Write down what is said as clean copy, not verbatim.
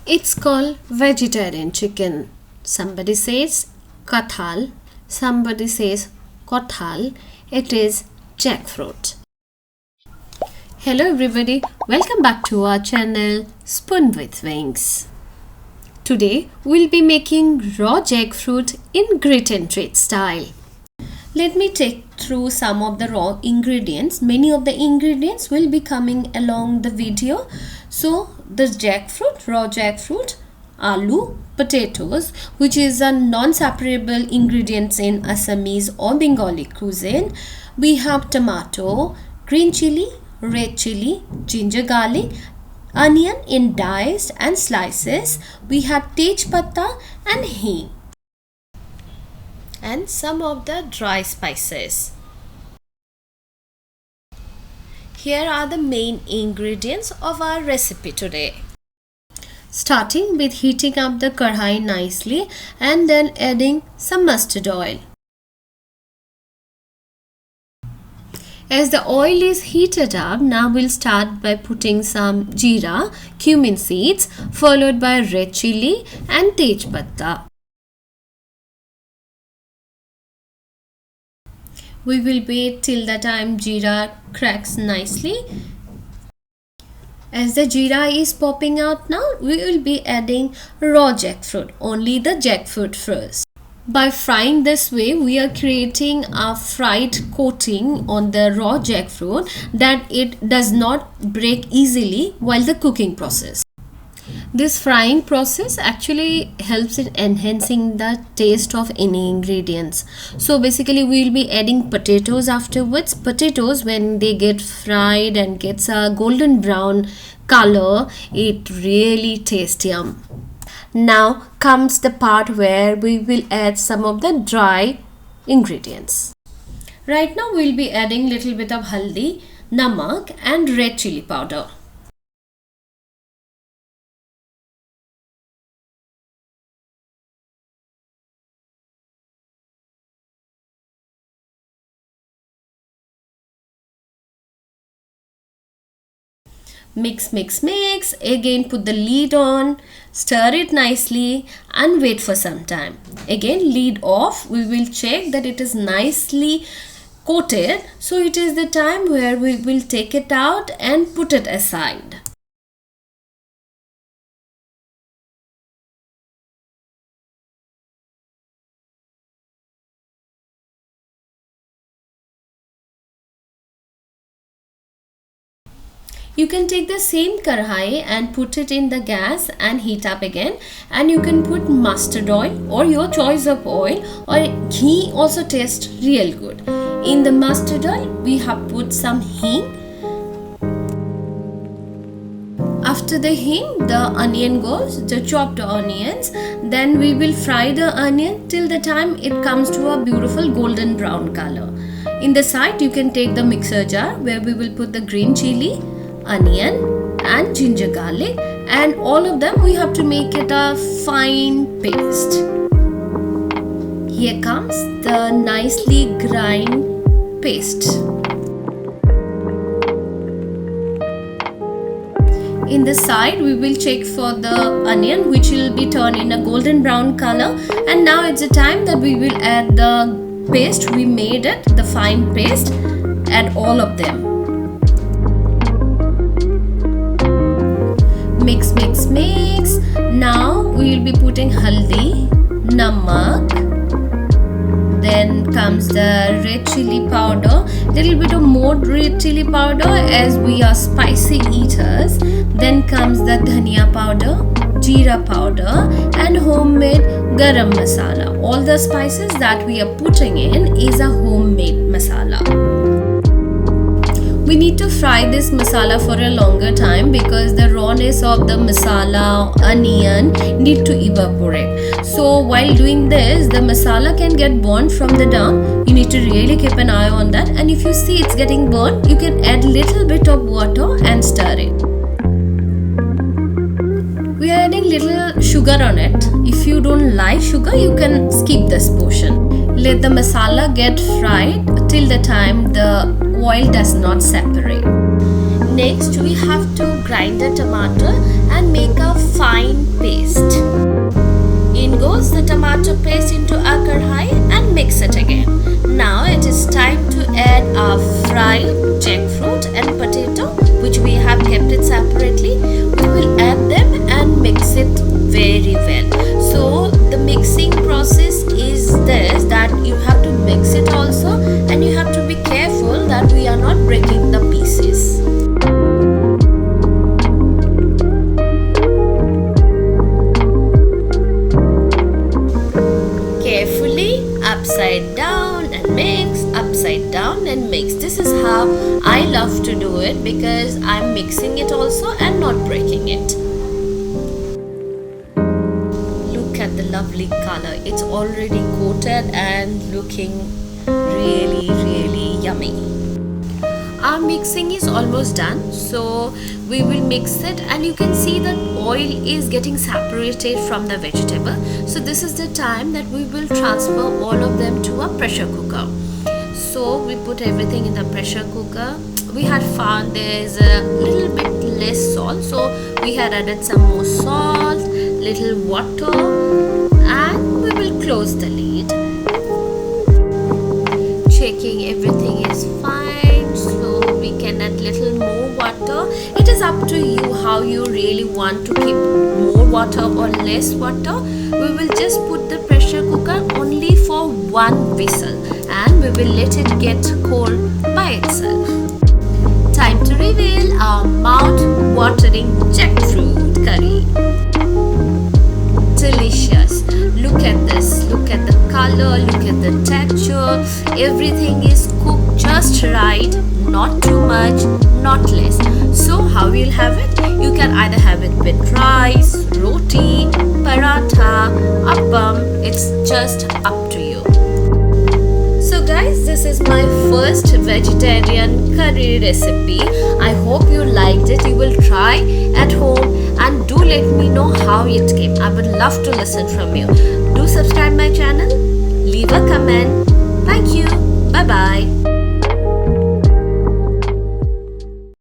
It's called vegetarian chicken. Somebody says Kathal, somebody says Kathal. It is jackfruit. Hello everybody, welcome back to our channel Spoon with Wings. Today we'll be making raw jackfruit in grit and treat style. Let me take through some of the raw ingredients. Many of the ingredients will be coming along the video. So this jackfruit, raw jackfruit, aloo, potatoes, which is a non-separable ingredients in Assamese or Bengali cuisine. We have tomato, green chili, red chili, ginger garlic, onion in diced and slices. We have tej patta and hing, and some of the dry spices. Here are the main ingredients of our recipe today. Starting with heating up the kadhai nicely and then adding some mustard oil. As the oil is heated up, now we'll start by putting some jeera, cumin seeds, followed by red chili and tej patta. We will wait till the time jeera cracks nicely. As the jeera is popping out now, we will be adding raw jackfruit, only the jackfruit first. By frying this way, we are creating a fried coating on the raw jackfruit that it does not break easily while the cooking process. This frying process actually helps in enhancing the taste of any ingredients. So basically we will be adding potatoes afterwards. Potatoes, when they get fried and gets a golden brown color, it really tastes yum. Now comes the part where we will add some of the dry ingredients. Right now we will be adding little bit of haldi, namak and red chili powder. Mix, again put the lid on, stir it nicely and wait for some time. Again lid off, we will check that it is nicely coated. So it is the time where we will take it out and put it aside. You can take the same karhai and put it in the gas and heat up again, and you can put mustard oil or your choice of oil, or ghee also tastes real good. In the mustard oil we have put some hing. After the hing, the onion goes, the chopped onions. Then we will fry the onion till the time it comes to a beautiful golden brown color. In the side you can take the mixer jar where we will put the green chili, onion and ginger garlic, and all of them we have to make it a fine paste. Here comes the nicely grind paste. In the side we will check for the onion, which will be turned in a golden brown color, and now it's the time that we will add the paste. We made it, the fine paste. Add all of them. Mix. Now we will be putting haldi, namak, then comes the red chili powder, little bit of more red chili powder as we are spicy eaters. Then comes the dhania powder, jeera powder and homemade garam masala. All the spices that we are putting in is a homemade masala. We need to fry this masala for a longer time because the rawness of the masala, onion need to evaporate. So while doing this, the masala can get burnt from the down. You need to really keep an eye on that, and if you see it's getting burnt, you can add little bit of water and stir it. We are adding little sugar on it. If you don't like sugar, you can skip this portion. Let the masala get fried till the time the oil does not separate. Next we have to grind the tomato and make a fine paste. down and mix. This is how I love to do it because I'm mixing it also and not breaking it. Look at the lovely color. It's already coated and looking really yummy. Our mixing is almost done, so we will mix it, and you can see that oil is getting separated from the vegetable. So this is the time that we will transfer all of them to a pressure cooker. So we put everything in the pressure cooker. We had found there's a little bit less salt, so we had added some more salt, little water, and we will close the lid. Checking everything is fine, so we can add little more water. It is up to you how you really want to keep more water or less water. We will just put the pressure cooker only for one whistle, and we will let it get cold by itself. Time to reveal our mouth-watering jackfruit curry. Delicious. Look at this. Look at the color. Look at the texture. Everything is cooked just right. Not too much, not less. So how you'll have it? You can either have it with rice, roti, paratha, appam. It's just up to you. So guys, this is my first vegetarian curry recipe. I hope you liked it. You will try at home and do let me know how it came. I would love to listen from you. Do subscribe my channel. Leave a comment. Thank you. Bye bye.